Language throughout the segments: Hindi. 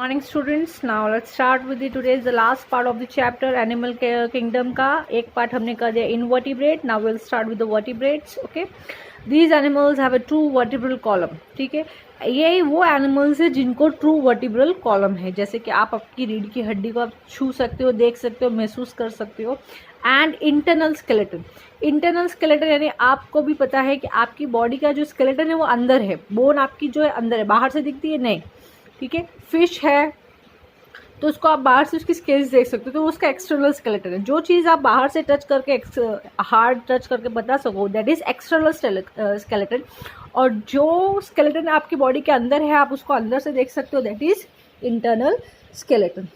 Morning students, now let's start with today's the last part of the chapter animal kingdom का एक part हमने कर दिया invertebrate. Now we'll start with the vertebrates. Okay, these animals have a true vertebral column. ठीक है, ये वो एनिमल्स है जिनको ट्रू वर्टिब्रल कॉलम है, जैसे कि आप आपकी रीढ़ की हड्डी को आप छू सकते हो, देख सकते हो, महसूस कर सकते हो. एंड इंटरनल स्केलेटन यानी आपको भी पता है कि आपकी बॉडी का जो स्केलेटन है वो अंदर है, बोन आपकी जो है अंदर है, बाहर से दिखती है नहीं. ठीक है, फिश है तो उसको आप बाहर से उसकी स्केल्स देख सकते हो, तो उसका एक्सटर्नल स्केलेटन है. जो चीज़ आप बाहर से टच करके हार्ड टच करके बता सको दैट इज एक्सटर्नल स्केलेटन, और जो स्केलेटन आपकी बॉडी के अंदर है आप उसको अंदर से देख सकते हो, that is internal skeleton.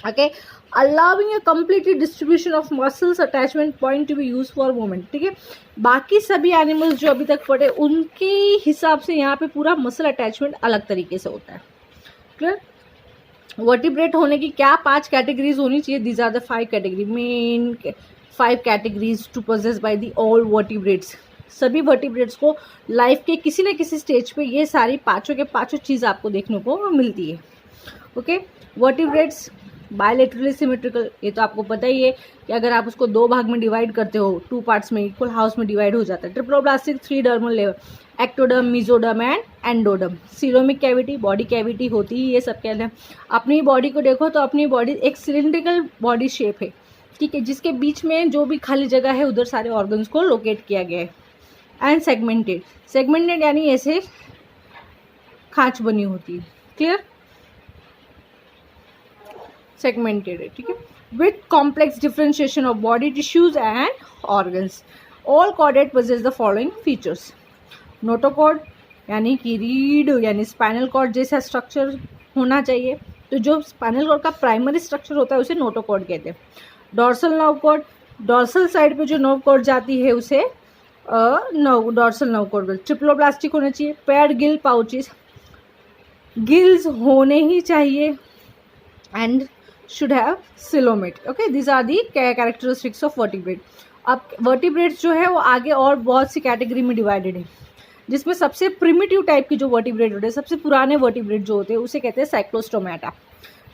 Okay, allowing a completely distribution of muscles attachment point to be use for movement. ठीक है, बाकी सभी एनिमल्स जो अभी तक पढ़े उनके हिसाब से यहाँ पे पूरा मसल अटैचमेंट अलग तरीके से होता है. क्लियर? वर्टिब्रेट होने की क्या 5 कैटेगरीज होनी चाहिए? These are the 5 category, main 5 categories to possess by the all vertebrates. सभी वर्टिब्रेट्स को लाइफ के किसी न किसी स्टेज पे ये सारी पाँचों के पाँचों चीज़ आपको देखने को मिलती है. ओके, वर्टिब्रेट्स बायलेटरली सिमेट्रिकल, ये तो आपको पता ही है कि अगर आप उसको 2 भाग में डिवाइड करते हो, 2 पार्ट्स में इक्वल हाउस में डिवाइड हो जाता है. Triploblastic 3 dermal level, ectoderm, mesoderm and endoderm. Coelomic cavity, body cavity होती ही ये सब के अंदर. अपनी बॉडी को देखो तो अपनी बॉडी एक सिलिंड्रिकल बॉडी शेप है, ठीक है, जिसके बीच में जो भी खाली जगह है उधर सारे ऑर्गन्स को लोकेट किया गया है. एंड सेगमेंटेड यानी ऐसे खांच बनी होती है. क्लियर? सेगमेंटेड है, ठीक है, with complex differentiation of body tissues and organs. All chordate possess the following features. Notochord यानी कि रीढ़ यानी स्पाइनल कॉर्ड जैसा स्ट्रक्चर होना चाहिए, तो जो स्पाइनल कॉर्ड का प्राइमरी स्ट्रक्चर होता है उसे नोटोकॉर्ड कहते हैं. Dorsal nerve cord, dorsal side पे जो नर्व कॉर्ड जाती है उसे डॉर्सल नर्व कॉर्ड. ट्रिप्लोब्लास्टिक होना चाहिए. पेयर्ड गिल पाउचेस, गिल्स होने ही चाहिए, and should have coelomate. Okay, these are the characteristics of vertebrate. अब vertebrates जो है वो आगे और बहुत सी कैटेगरी में डिवाइडेड है, जिसमें सबसे प्रिमिटिव टाइप की जो वर्टिब्रेट होते हैं, सबसे पुराने वर्टिब्रेट जो होते हैं उसे कहते हैं Cyclostomata.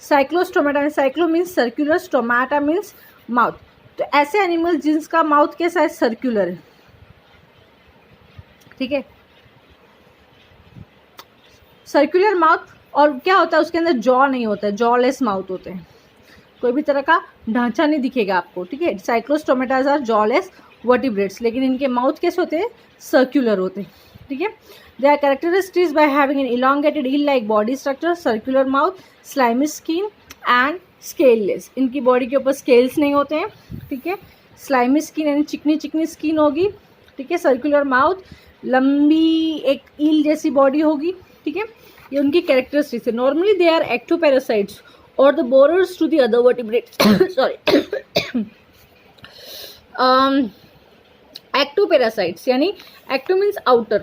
Cyclo means circular, stomata means mouth. तो ऐसे एनिमल्स जिसका माउथ कैसा है? सर्कुलर है. ठीक है, सर्कुलर माउथ. और क्या होता है उसके अंदर? जॉ नहीं होता है, जॉलेस माउथ होते हैं, कोई भी तरह का ढांचा नहीं दिखेगा आपको. ठीक है, साइक्लोस्टोमेटाज आर जॉलेस वर्टिब्रेट्स, लेकिन इनके माउथ कैसे होते हैं? सर्कुलर होते हैं. ठीक है, they are characteristics by having an elongated eel like body structure, circular mouth, slimy skin and scaleless. इनकी बॉडी के ऊपर स्केल्स नहीं होते हैं. ठीक है, स्लाइमी स्किन यानी चिकनी चिकनी स्किन होगी. ठीक है, सर्कुलर माउथ, लंबी एक ईल जैसी बॉडी होगी. ठीक है, ये उनकी कैरेक्टरिस्टिक्स है. Normally they are ectoparasites or the borers to the other vertebrates. Sorry. Ectoparasites यानी ecto means outer,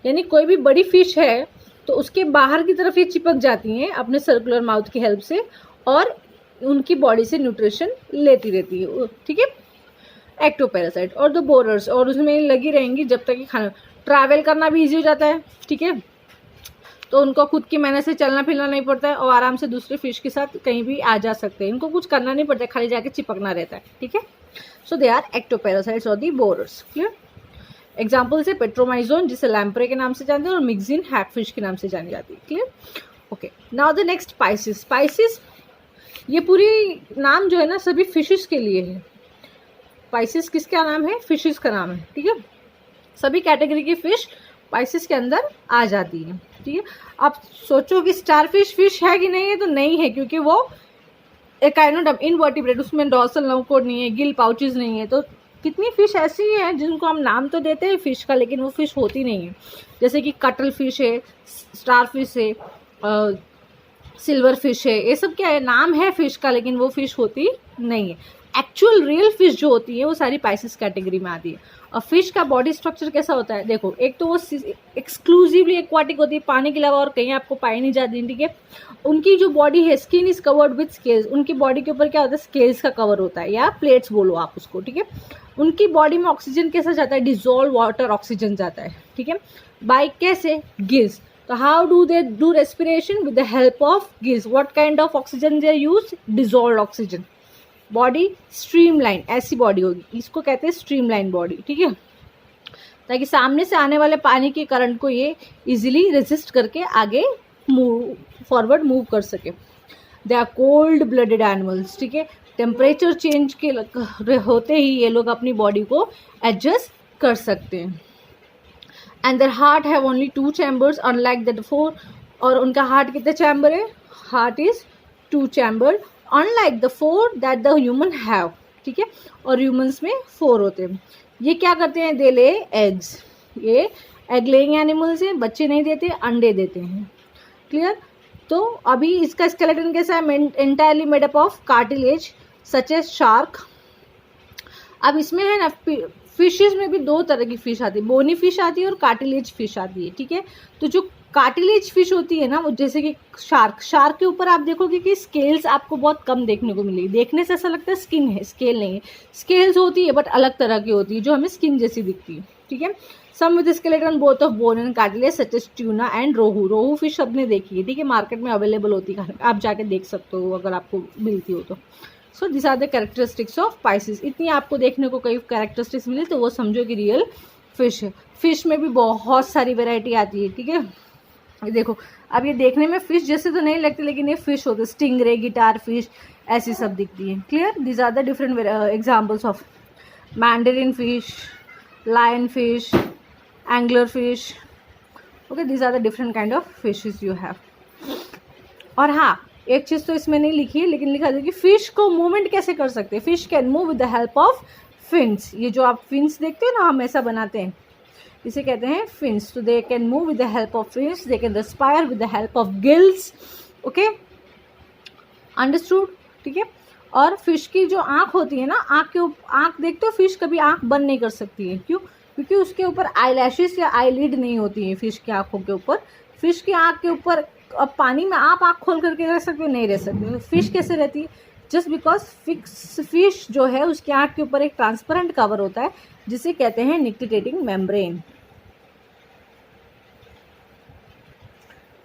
यानी कोई भी बड़ी फिश है तो उसके बाहर की तरफ ये चिपक जाती हैं अपने सर्कुलर माउथ की हेल्प से, और उनकी बॉडी से न्यूट्रिशन लेती रहती है. ठीक है, एक्टोपैरासाइट. और द बोरर्स, और उसमें लगी रहेंगी जब तक कि खाना, ट्रैवल करना भी ईजी हो जाता है. ठीक है, तो उनको खुद की मेहनत से चलना फिरना नहीं पड़ता है, और आराम से दूसरे फिश के साथ कहीं भी आ जा सकते हैं. इनको कुछ करना नहीं पड़ता है, खाली जाके चिपकना रहता है. ठीक है, सो दे आर एक्टोपैरासाइट्स और दी बोरर्स. क्लियर? एग्जाम्पल्स है पेट्रोमाइजोन जिसे लैम्प्रे के नाम से जानते हैं, और मिक्सिन हैगफिश के नाम से जानी जाती है. Clear? Okay, now the next species. Species ये पूरी नाम जो है ना सभी फिशेस के लिए है. स्पाइसिस किसका नाम है? फिशेस का नाम है. ठीक है, सभी कैटेगरी की फिश स्पाइसिस के अंदर आ जाती है. ठीक है, आप सोचो कि स्टारफिश फिश है कि नहीं है, तो नहीं है, क्योंकि वो एक काइनोडर्म इनवर्टिब्रेट, उसमें डॉर्सल नर्व कॉर्ड नहीं है, गिल पाउचेस नहीं है. तो कितनी फिश ऐसी हैं जिनको हम नाम तो देते हैं फिश का, लेकिन वो फिश होती नहीं है. जैसे कि कटल फिश है, स्टारफिश है, सिल्वर फिश है, ये सब क्या है? नाम है फिश का, लेकिन वो फिश होती नहीं है. एक्चुअल रियल फिश जो होती है वो सारी पाइसिस कैटेगरी में आती है. और फिश का बॉडी स्ट्रक्चर कैसा होता है? देखो, एक तो वो एक्सक्लूसिवली एक्वाटिक होती है, पानी के अलावा और कहीं आपको पाई नहीं जाती. ठीक है, उनकी जो बॉडी है, skin is covered with scales. उनकी बॉडी के ऊपर क्या होता है? स्केल्स का कवर होता है, या प्लेट्स बोलो आप उसको. ठीक है, उनकी बॉडी में ऑक्सीजन कैसा जाता है? डिजोल्व वाटर ऑक्सीजन जाता है. ठीक है, बाय कैसे? गिल्स. तो how do they do respiration? With the help of gills. What kind of oxygen they use? Dissolved oxygen. Body streamline, ऐसी बॉडी होगी, इसको कहते हैं स्ट्रीमलाइन बॉडी. ठीक है, ताकि सामने से आने वाले पानी के करंट को ये इजीली रेजिस्ट करके आगे फॉरवर्ड मूव कर सके. They are cold blooded animals. ठीक है, टेम्परेचर चेंज के होते ही ये लोग अपनी बॉडी को एडजस्ट कर सकते हैं. And their heart have only 2 chambers unlike that 4. और उनका हार्ट कितने चैम्बर है? Heart is 2 chamber unlike the 4 that the human have. ठीक है, और ह्यूमंस में 4 होते हैं. ये क्या करते हैं? दे ले एग्स. ये एग लेइंग एनिमल्स हैं, बच्चे नहीं देते, अंडे देते हैं. क्लियर? तो अभी इसका स्केलेटन कैसा है? Entirely made up of cartilage such as shark. अब इसमें है ना, फिशेज में भी 2 तरह की फिश आती है, बोनी फिश आती है और कार्टिलेज फिश आती है. ठीक है, तो जो कार्टिलेज फिश होती है ना, वो जैसे कि शार्क के ऊपर आप देखोगे कि स्केल्स आपको बहुत कम देखने को मिलेगी. देखने से ऐसा लगता है स्किन है, स्केल नहीं है. स्केल्स होती है बट अलग तरह की होती है जो हमें स्किन जैसी दिखती है. ठीक है, some with skeleton both of bone and cartilage such as tuna and rohu. Rohu fish सबने देखी है. ठीक है, मार्केट में अवेलेबल होती है, आप जाके देख सकते हो अगर आपको मिलती हो तो. So this are the characteristics of Pisces. इतनी आपको देखने को कई कैरेक्टरिस्टिक्स मिली तो वो समझो कि रियल फिश है. फिश में भी बहुत सारी वेराइटी आती है. ठीक है, ये देखो, अब ये देखने में फिश जैसे तो नहीं लगते, लेकिन ये फिश होते, स्टिंगरे, गिटार फिश, ऐसी सब दिखती है. Clear? These are the different examples of mandarin fish, lion fish, angler fish. Okay, these are the different kind of fishes you have. और हाँ, एक चीज़ तो इसमें नहीं लिखी है लेकिन लिखा है कि फिश को मूवमेंट कैसे कर सकते हैं. Fish can move with the help of fins. ये जो आप फिन्स देखते हो ना, हम ऐसा बनाते हैं, इसे कहते हैं फिन्स. तो they can move with the help of fins. They can respire with the help of gills. Okay, understood? ठीक है, और फिश की जो आँख होती है ना, आँख देखते हो, फिश कभी आँख बंद नहीं कर सकती है. क्यों? क्योंकि उसके ऊपर आईलैशेस या आईलिड नहीं होती है फिश की आँखों के ऊपर. फिश की आँख के ऊपर अब पानी में आप आँख खोल करके रह सकते हो? नहीं रह सकते. फिश कैसे रहती है? जस्ट बिकॉज फिश जो है उसकी आँख के ऊपर एक ट्रांसपेरेंट कवर होता है जिसे कहते हैं निक्टिटेटिंग मेम्ब्रेन.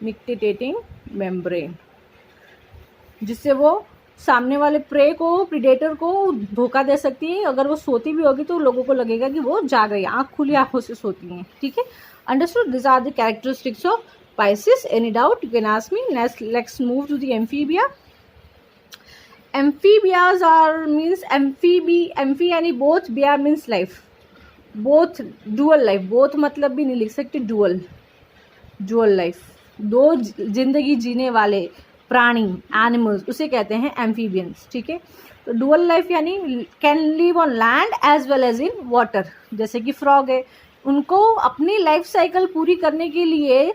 निक्टिटेटिंग मेम्ब्रेन, जिससे वो सामने वाले प्रे को, प्रीडेटर को धोखा दे सकती है. अगर वो सोती भी होगी तो लोगों को लगेगा कि वो जाग रही है, आँख खुली आँखों से सोती हैं. ठीक है, understood? This are the characteristics of Pisces. Any doubt? You can ask me. Let's move to the amphibia. Amphibias are means amphi यानी both, bia means life. Both dual life. Both मतलब भी नहीं लिख सकते, dual life. 2 जिंदगी जीने वाले प्राणी, एनिमल्स, उसे कहते हैं एम्फीबियंस. ठीक है, तो डुअल लाइफ यानी can live on land as well as in water. जैसे कि फ्रॉग है, उनको अपनी लाइफ साइकिल पूरी करने के लिए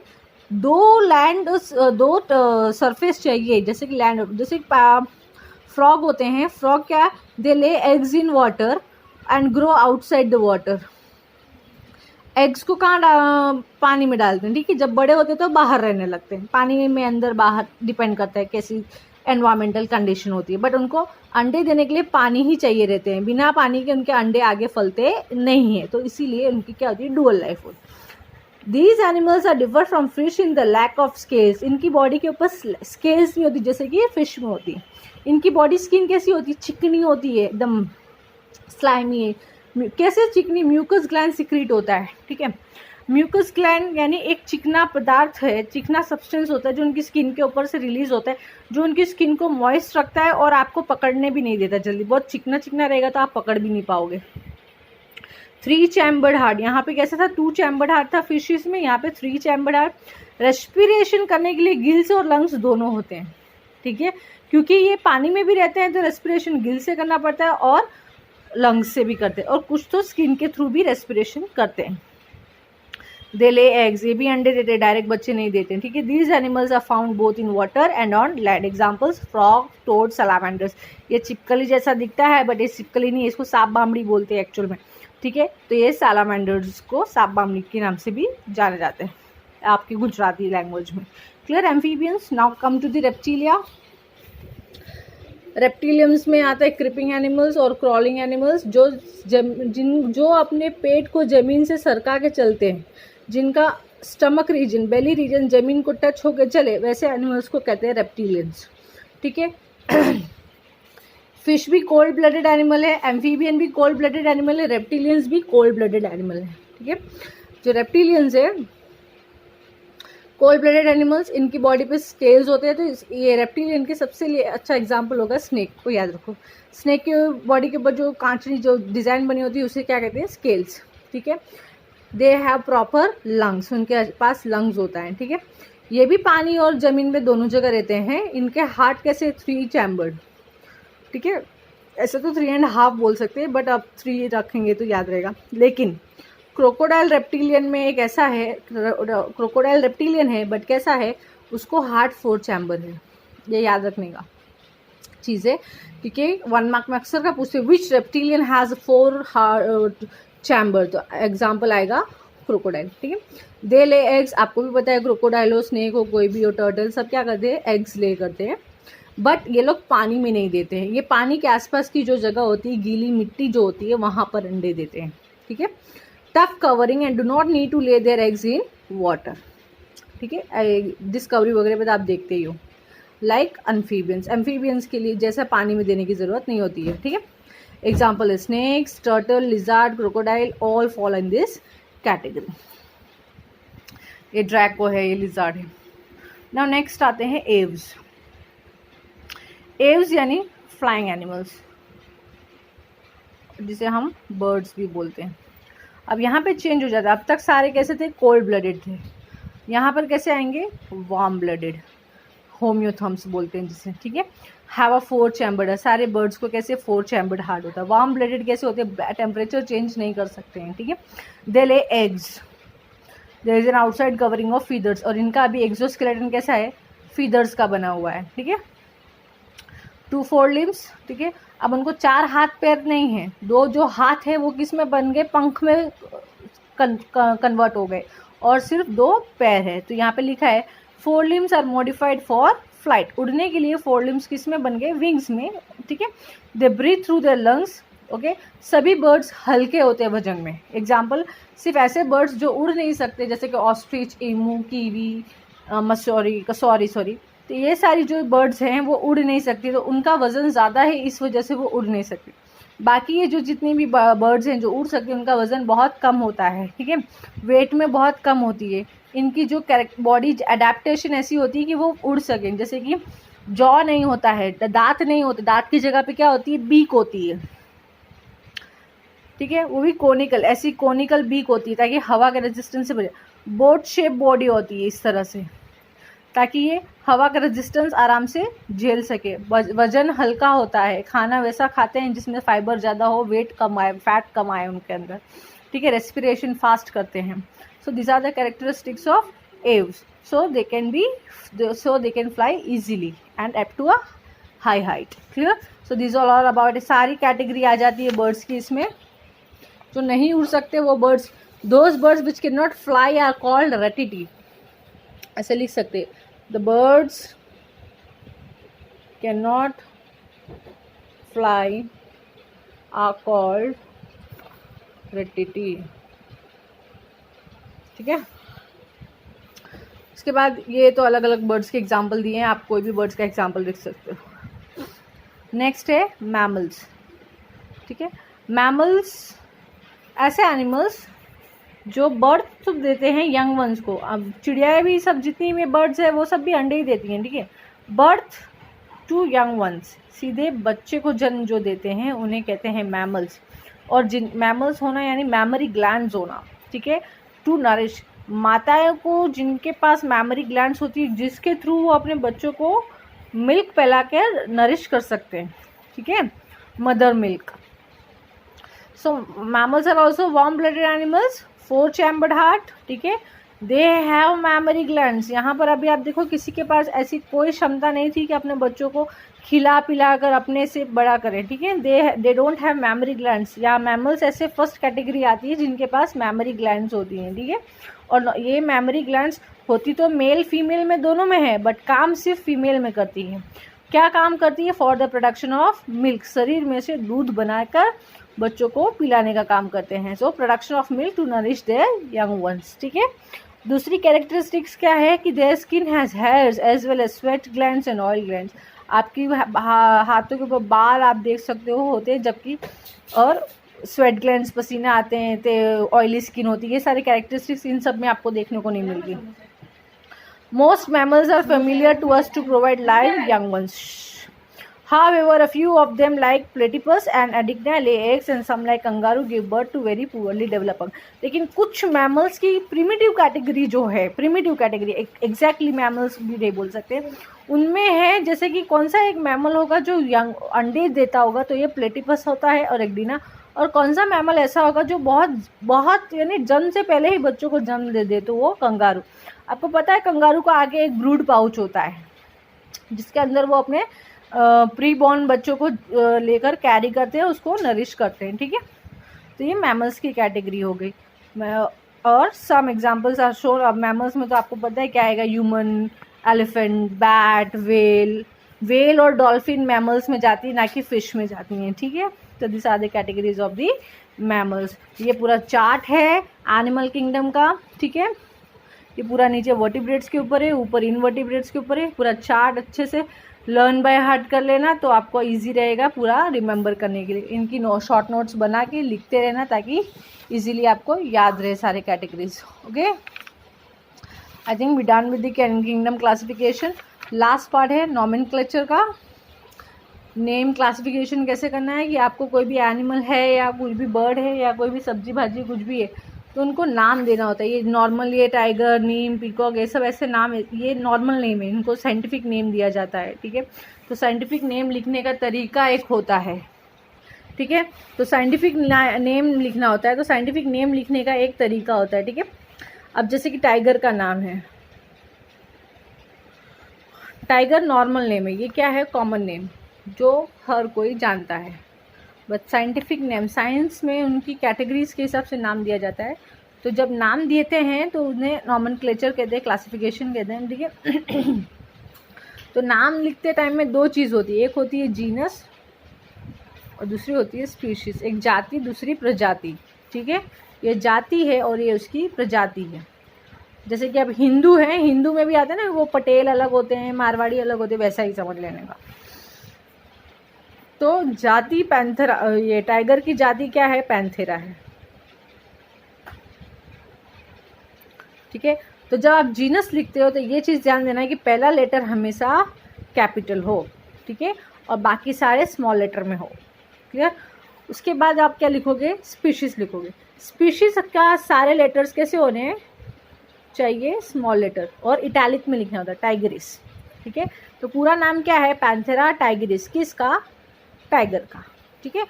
2 सरफेस चाहिए. जैसे कि लैंड, जैसे फ्रॉग होते हैं. फ्रॉग क्या? They lay eggs in water and grow outside the water. Eggs को कहाँ पानी में डालते हैं. ठीक है, जब बड़े होते हैं तो बाहर रहने लगते हैं. पानी में अंदर बाहर डिपेंड करता है कैसी एनवायरमेंटल कंडीशन होती है. बट उनको अंडे देने के लिए पानी ही चाहिए रहते हैं. बिना पानी के उनके अंडे आगे फलते नहीं है. तो इसीलिए उनकी क्या होती है? डुअल लाइफ होती है. These animals are different from fish in the lack of scales. इनकी बॉडी के ऊपर स्केल्स नहीं होती जैसे कि फिश में होती है. इनकी बॉडी स्किन कैसी होती है? चिकनी होती है, एकदम स्लाइमी है. कैसे चिकनी? म्यूकस ग्लैंड सिक्रीट होता है. ठीक है, म्यूकस ग्लैंड यानी एक चिकना पदार्थ है, चिकना सब्सटेंस होता है जो उनकी स्किन के ऊपर से रिलीज होता है, जो उनकी स्किन को मॉइस्ट रखता है और आपको पकड़ने भी नहीं देता जल्दी. बहुत चिकना चिकना रहेगा तो आप पकड़ भी नहीं पाओगे. 3 चैम्बर्ड हार्ट. यहाँ पे कैसा था? 2 चैम्बर्ड हार्ट था फिशेस में, यहाँ पे 3 चैम्बर्ड हार्ट. रेस्पिरेशन करने के लिए गिल्स और लंग्स दोनों होते हैं. ठीक है, क्योंकि ये पानी में भी रहते हैं तो रेस्पिरेशन गिल से करना पड़ता है और लंग्स से भी करते हैं, और कुछ तो स्किन के थ्रू भी रेस्पिरेशन करते हैं. दे ले एग्स. ये भी अंडे देते हैं, डायरेक्ट बच्चे नहीं देते हैं. ठीक है, these animals are found both in water and on land. Examples frog, toad, salamanders. ये चिपकली जैसा दिखता है बट ये चिपकली नहीं है, इसको सांप बामड़ी बोलते हैं एक्चुअल में. ठीक है, तो ये सालामेंडर्स को सांप बामड़ी के नाम से भी जाने जाते हैं आपकी गुजराती लैंग्वेज में. Clear? Amphibians. Now come to the reptilia. Reptilians में आता है क्रिपिंग एनिमल्स और क्रॉलिंग एनिमल्स, जो अपने पेट को ज़मीन से सरका के चलते हैं, जिनका स्टमक रीजन, बेली रीजन जमीन को टच होकर चले, वैसे एनिमल्स को कहते हैं रेप्टिलियंस, ठीक है। फिश भी कोल्ड ब्लडेड एनिमल है, एम्फीबियन भी कोल्ड ब्लडेड एनिमल है, रेप्टिलियंस भी कोल्ड ब्लडेड एनिमल है, ठीक है। जो रेप्टिलियंस है कोल्ड ब्लडेड एनिमल्स, इनकी बॉडी पे स्केल्स होते हैं, तो ये रेप्टिलियन के सबसे अच्छा एग्जांपल होगा स्नेक, को याद रखो। स्नेक के बॉडी के ऊपर जो कांचनी जो डिज़ाइन बनी होती है उसे क्या कहते हैं, स्केल्स, ठीक है। दे हैव प्रॉपर लंग्स, उनके पास लंग्स होता है, ठीक है। ये भी पानी और ज़मीन में दोनों जगह रहते हैं। इनके हार्ट कैसे 3 चैम्बर्ड, ठीक है। ऐसे तो 3.5 बोल सकते हैं, बट अब 3 रखेंगे तो याद रहेगा। लेकिन क्रोकोडाइल रेप्टिलियन में एक ऐसा है, क्रोकोडाइल रेप्टिलियन है बट कैसा है, उसको हार्ट 4 चैम्बर है, ये याद रखने का चीज़ है, क्योंकि 1 मार्क में अक्सर का पूछते विच रेप्टिलियन हैज़ 4 चैम्बर, तो एग्जाम्पल आएगा क्रोकोडाइल, ठीक है। दे ले एग्स, आपको भी पता है क्रोकोडाइल हो, स्नेक हो, कोई भी हो, टर्टल, सब क्या करते हैं, एग्स ले करते हैं। बट ये लोग पानी में नहीं देते हैं, ये पानी के आसपास की जो जगह होती है, गीली मिट्टी जो होती है, वहाँ पर अंडे देते हैं, ठीक है। Tough covering and do not need to lay their eggs in water, ठीक है। डिस्कवरी वगैरह पे तो आप देखते ही हो। लाइक एम्फीबियंस, एम्फीबियंस के लिए जैसा पानी में देने की ज़रूरत नहीं होती है, ठीक है। एग्जाम्पल है snakes, turtle, lizard, crocodile, all fall in this category. ये ड्रैको है, ये लिजार्ड है। नाउ नेक्स्ट आते हैं एव्स। एव्स यानी फ्लाइंग एनिमल्स, जिसे हम बर्ड्स भी बोलते हैं। अब यहाँ पे चेंज हो जाता है, अब तक सारे कैसे थे, कोल्ड ब्लडेड थे, यहाँ पर कैसे आएंगे, वार्म ब्लडेड, होम्योथम्स बोलते हैं जिसे, ठीक है। हैव अ 4 चैम्बर्ड, सारे बर्ड्स को कैसे 4 चैम्बर्ड हार्ट होता है। वार्म ब्लडेड कैसे होते हैं, टेम्परेचर चेंज नहीं कर सकते हैं, ठीक है। They lay eggs, there is an outside covering of feathers, और इनका अभी एक्सोस्केलेटन कैसा है, फीदर्स का बना हुआ है, ठीक है। 2 4 लिम्स, ठीक है। अब उनको 4 हाथ पैर नहीं है, 2 जो हाथ है वो किस में बन गए, पंख में कन्वर्ट हो गए, और सिर्फ 2 पैर है। तो यहाँ पे लिखा है 4 limbs are modified for flight, उड़ने के लिए 4 लिम्स किस में बन गए, विंग्स में, ठीक है। They breathe through their lungs, okay. सभी बर्ड्स हल्के होते हैं वजन में। एग्जाम्पल, सिर्फ ऐसे बर्ड्स जो उड़ नहीं सकते जैसे कि ऑस्ट्रिच, ईमू, कीवी, सॉरी, तो ये सारी जो बर्ड्स हैं वो उड़ नहीं सकती, तो उनका वज़न ज़्यादा है, इस वजह से वो उड़ नहीं सकती। बाकी ये जो जितनी भी बर्ड्स हैं जो उड़ सकते हैं, उनका वज़न बहुत कम होता है, ठीक है, वेट में बहुत कम होती है। इनकी जो बॉडी अडेप्टेशन ऐसी होती है कि वो उड़ सकें, जैसे कि जॉ नहीं होता है, दांत नहीं होते, दांत की जगह पे क्या होती है, बीक होती है, ठीक है, वो भी कोनिकल, ऐसी कोनिकल बीक होती है ताकि हवा के रेजिस्टेंस से बचे। बोट शेप बॉडी होती है इस तरह से, ताकि ये हवा का रेजिस्टेंस आराम से झेल सके। वजन हल्का होता है, खाना वैसा खाते हैं जिसमें फाइबर ज़्यादा हो, वेट कम आए, फैट कम आए उनके अंदर, ठीक है। रेस्पिरेशन फास्ट करते हैं। So this are the characteristics of Aves, so they can fly easily and up to a high height, clear. So this all about, सारी कैटेगरी आ जाती है बर्ड्स की इसमें। जो नहीं उड़ सकते वो birds, those birds which can not fly are called ratitae, ऐसे लिख सकते, the birds can not fly are called ratitae, ठीक है। इसके बाद ये तो अलग अलग बर्ड्स के एग्जाम्पल दिए हैं, आप कोई भी बर्ड्स का एग्जाम्पल लिख सकते हो। नेक्स्ट है मैमल्स, ठीक है। मैमल्स ऐसे एनिमल्स जो बर्थ देते हैं यंग वंस को। अब चिड़िया भी, सब जितनी भी बर्ड्स है वो सब भी अंडे ही देती हैं, ठीक है। बर्थ टू यंग वंस, सीधे बच्चे को जन्म जो देते हैं उन्हें कहते हैं मैमल्स। और जिन मैमल्स होना यानी मैमरी ग्लैंड्स होना, ठीक है। टू नरिश, माताओं को जिनके पास मैमरी ग्लैंड्स होती है, जिसके थ्रू वो अपने बच्चों को मिल्क पिला कर नरिश कर सकते हैं, ठीक है, mother milk. So mammals are also warm blooded animals, 4 chambered heart, ठीक है। दे हैव मैमरी ग्लैंड्स, यहाँ पर अभी आप देखो किसी के पास ऐसी कोई क्षमता नहीं थी कि अपने बच्चों को खिला पिला कर अपने से बड़ा करें, ठीक है। They don't have memory glands, या मैमल्स ऐसे फर्स्ट कैटेगरी आती है जिनके पास मैमरी ग्लैंड्स होती हैं, ठीक है। और ये मैमरी ग्लैंड्स होती तो मेल फीमेल में दोनों में है, बट काम सिर्फ फीमेल में करती है। क्या काम करती है, for the production of milk, शरीर में से दूध बनाकर बच्चों को पिलाने का काम करते हैं। So production of milk to nourish their young ones, ठीक है। दूसरी कैरेक्टरिस्टिक्स क्या है कि their skin has hairs as well as sweat glands and oil glands. आपकी हाथों के ऊपर बाल आप देख सकते हो होते हैं, जबकि और स्वेट ग्लैंड्स पसीने आते हैं, तो ऑयली स्किन होती है। ये सारे कैरेक्टरिस्टिक्स इन सब में आपको देखने को नहीं मिलती। Most mammals are familiar to us to provide live young ones. However, a few of them like platypus and Adigna lay eggs and some like kangaroo give birth to very poorly developed। लेकिन कुछ मैमल्स की प्रिमिटिव कैटेगरी जो है, प्रिमिटिव कैटेगरी एग्जैक्टली मैमल्स भी नहीं बोल सकते, उनमें है जैसे कि कौन सा एक मैमल होगा जो यंग अंडे देता होगा, तो ये प्लेटिपस होता है और एडिना। और कौन सा मैमल ऐसा होगा जो बहुत बहुत यानी जन्म से पहले ही बच्चों को जन्म दे दे, तो वो कंगारू। आपको पता है कंगारू का आगे एक ब्रूड पाउच होता है जिसके अंदर वो अपने प्री बॉर्न बच्चों को लेकर कैरी करते हैं, उसको नरिश करते हैं, ठीक है। तो ये मैमल्स की कैटेगरी हो गई। और सम एग्जांपल्स आर शोन। अब मैमल्स में तो आपको पता है क्या आएगा, ह्यूमन, एलिफेंट, बैट, वेल और डॉल्फिन मैमल्स में जाती है, ना कि फिश में जाती हैं, ठीक है। तो this are the categories of the mammals. ये पूरा चार्ट है एनिमल किंगडम का, ठीक है। ये पूरा नीचे वर्टिब्रेट्स के ऊपर है, ऊपर इनवर्टिब्रेट्स के ऊपर है। पूरा चार्ट अच्छे से लर्न बाय हार्ट कर लेना, तो आपको इजी रहेगा पूरा रिमेंबर करने के लिए। इनकी शॉर्ट नोट्स बना के लिखते रहना ताकि इजीली आपको याद रहे सारे categories. Okay, I think we done with the kingdom classification. Last part है नॉमेनक्लेचर का। नेम क्लासिफिकेशन कैसे करना है कि आपको कोई भी एनिमल है या कुछ भी बर्ड है या कोई भी सब्जी भाजी कुछ भी है, तो उनको नाम देना होता है। ये नॉर्मल, ये टाइगर, नीम, पीकॉक, ये सब ऐसे नाम, ये नॉर्मल नेम है, इनको साइंटिफिक नेम दिया जाता है, ठीक है। तो साइंटिफिक नेम लिखने का तरीका एक होता है, ठीक है। तो साइंटिफिक नेम लिखना होता है, तो साइंटिफिक नेम लिखने का एक तरीका होता है, ठीक है। अब जैसे कि टाइगर का नाम है, टाइगर नॉर्मल नेम है, ये क्या है, कॉमन नेम जो हर कोई जानता है। बट साइंटिफिक नेम, साइंस में उनकी कैटेगरीज के हिसाब से नाम दिया जाता है। तो जब नाम देते हैं तो उन्हें नॉमेनक्लेचर कहते हैं, क्लासिफिकेशन कहते हैं, ठीक है। तो नाम लिखते टाइम में दो चीज़ होती है, एक होती है जीनस और दूसरी होती है स्पीशीज। एक जाति, दूसरी प्रजाति, ठीक है। ये जाति है और ये उसकी प्रजाति है। जैसे कि अब हिंदू हैं, हिंदू में भी आते हैं ना, वो पटेल अलग होते हैं, मारवाड़ी अलग होते हैं, वैसा ही समझ लेने का। तो जाति पैंथेरा, ये टाइगर की जाति क्या है, पैंथेरा है, ठीक है। तो जब आप जीनस लिखते हो तो ये चीज़ ध्यान देना है कि पहला लेटर हमेशा कैपिटल हो, ठीक है, और बाकी सारे स्मॉल लेटर में हो, क्लियर। उसके बाद आप क्या लिखोगे, स्पीशीज लिखोगे। स्पीशीज का सारे लेटर्स कैसे होने चाहिए, स्मॉल लेटर, और इटैलिक में लिखना होता है, टाइगरिस, ठीक है। तो पूरा नाम क्या है, पैंथेरा टाइगरिस, किसका, टाइगर का, ठीक है।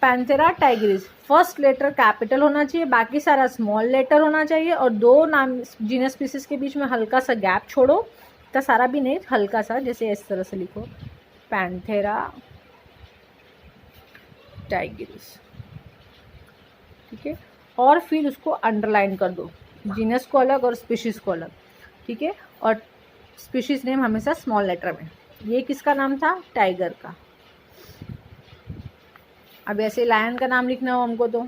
पैंथेरा टाइगरिस, फर्स्ट लेटर कैपिटल होना चाहिए, बाकी सारा स्मॉल लेटर होना चाहिए, और दो नाम जीनस स्पीसीज के बीच में हल्का सा गैप छोड़ो, तो सारा भी नहीं, हल्का सा, जैसे इस तरह से लिखो, पैंथेरा टाइगरिस, ठीक है। और फिर उसको अंडरलाइन कर दो, जीनस को अलग और स्पीशीज को अलग, ठीक है। और स्पीशीज नेम हमेशा स्मॉल लेटर में। ये किसका नाम था, टाइगर का। अब ऐसे लायन का नाम लिखना हो हमको, तो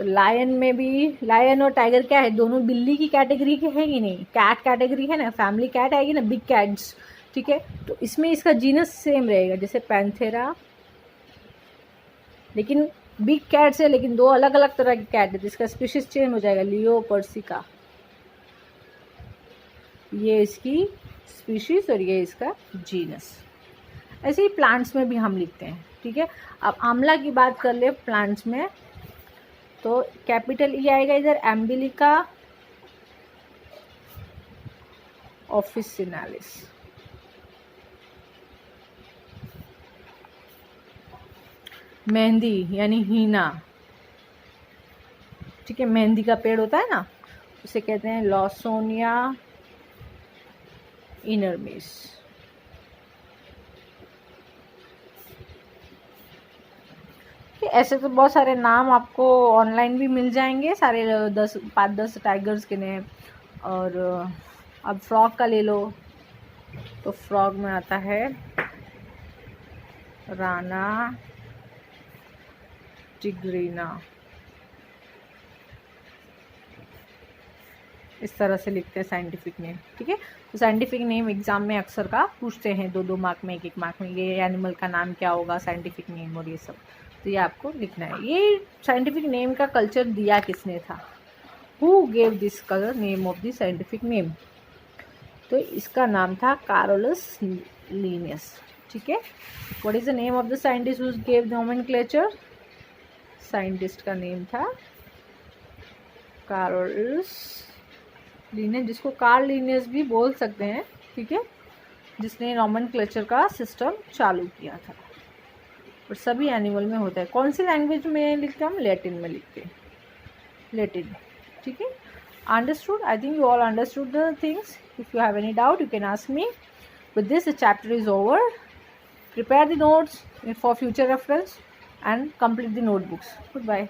लायन में भी, लायन और टाइगर क्या है, दोनों बिल्ली की कैटेगरी के है कि नहीं, कैट कैटेगरी है ना, फैमिली कैट आएगी ना, बिग कैट्स, ठीक है। तो इसमें इसका जीनस सेम रहेगा, जैसे पैंथेरा, लेकिन बिग कैट्स है, लेकिन दो अलग अलग तरह की कैट है, जिसका स्पीशीज चेंज हो जाएगा, लियो पर्सिका, ये इसकी स्पीशीज और ये इसका जीनस। ऐसे ही प्लांट्स में भी हम लिखते हैं, ठीक है। अब आंवला की बात कर ले प्लांट्स में, तो कैपिटल ई आएगा इधर, एम्बिलिका ऑफिसिनालिस, मेहंदी यानी हीना, ठीक है, मेहंदी का पेड़ होता है ना, उसे कहते हैं लॉसोनिया इनरमिस। ऐसे तो बहुत सारे नाम आपको ऑनलाइन भी मिल जाएंगे, सारे 5-10 टाइगर्स के नेम। और अब फ्रॉग का ले लो, तो फ्रॉग में आता है राना टिग्रीना, इस तरह से लिखते हैं साइंटिफिक नेम, ठीक है। तो साइंटिफिक नेम एग्जाम में अक्सर का पूछते हैं, 2-2 मार्क में, 1-1 मार्क में, ये एनिमल का नाम क्या होगा, साइंटिफिक नेम और ये सब, तो ये आपको लिखना है। ये साइंटिफिक नेम का कल्चर दिया किसने था, who gave this colour name of the scientific name, तो इसका नाम था कार्लोस लिनियस, ठीक है। What is the name of the scientist who gave nomenclature, scientist का नेम था कार्लोस लिनियस, जिसको कार्ल लिनियस भी बोल सकते हैं, ठीक है, जिसने नोमेनक्लेचर का सिस्टम चालू किया था। और सभी एनिमल में होता है। कौन सी लैंग्वेज में लिखते हैं हम, लैटिन में लिखते हैं, लैटिन, ठीक है। Understood? I think you all understood the things. If you have any doubt, you can ask me. With this, the chapter is over. Prepare the notes for future reference and complete the notebooks. Goodbye.